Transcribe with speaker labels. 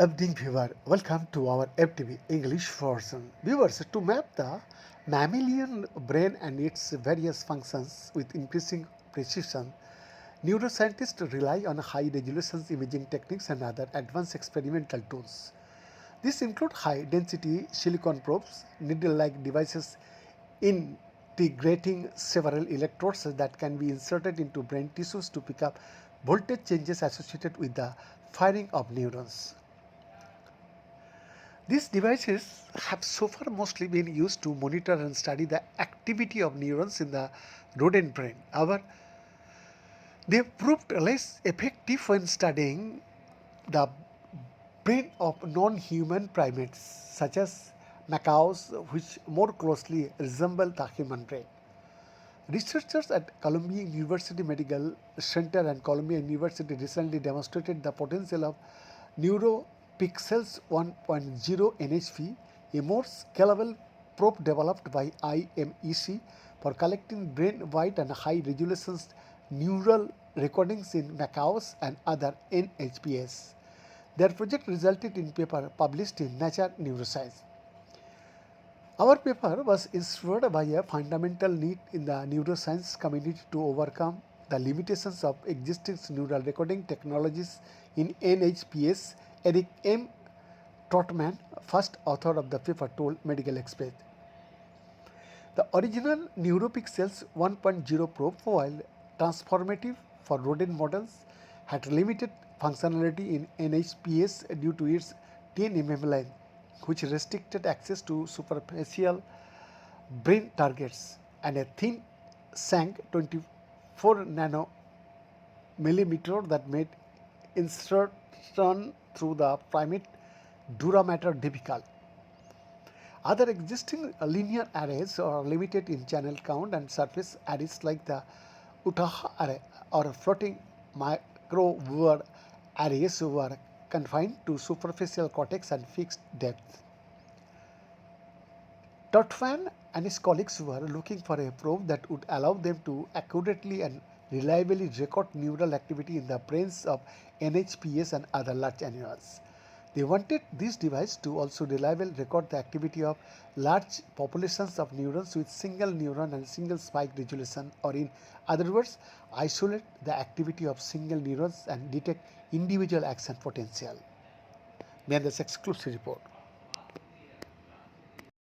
Speaker 1: Evening viewer, welcome to our FTV English version. Viewers, to map the mammalian brain and its various functions with increasing precision, neuroscientists rely on high resolution imaging techniques and other advanced experimental tools. These include high density silicon probes, needle like devices integrating several electrodes that can be inserted into brain tissues to pick up voltage changes associated with the firing of neurons. These devices have so far mostly been used to monitor and study the activity of neurons in the rodent brain. However, they have proved less effective when studying the brain of non-human primates such as macaques, which more closely resemble the human brain. Researchers at Columbia University Medical Center and Columbia University recently demonstrated the potential of NeuroPixels 1.0 NHP, a more scalable probe developed by IMEC for collecting brain-wide and high-resolution neural recordings in macaques and other NHPs. Their project resulted in paper published in Nature Neuroscience. Our paper was inspired by a fundamental need in the neuroscience community to overcome the limitations of existing neural recording technologies in NHPs. Eric M. Trotman, first author of the paper, told Medical Express. The original NeuroPixels 1.0 probe, while transformative for rodent models, had limited functionality in NHPs due to its 10 mm length, which restricted access to superficial brain targets, and a thin shank 24 nanometer that made insertion through the primate dura mater difficult. Other existing linear arrays are limited in channel count, and surface arrays like the Utah array or floating microwave arrays were confined to superficial cortex and fixed depth. Totvan and his colleagues were looking for a probe that would allow them to accurately and reliably record neural activity in the brains of NHPs and other large animals. They wanted this device to also reliably record the activity of large populations of neurons with single neuron and single spike resolution, or in other words, isolate the activity of single neurons and detect individual action potential. May this exclusive report.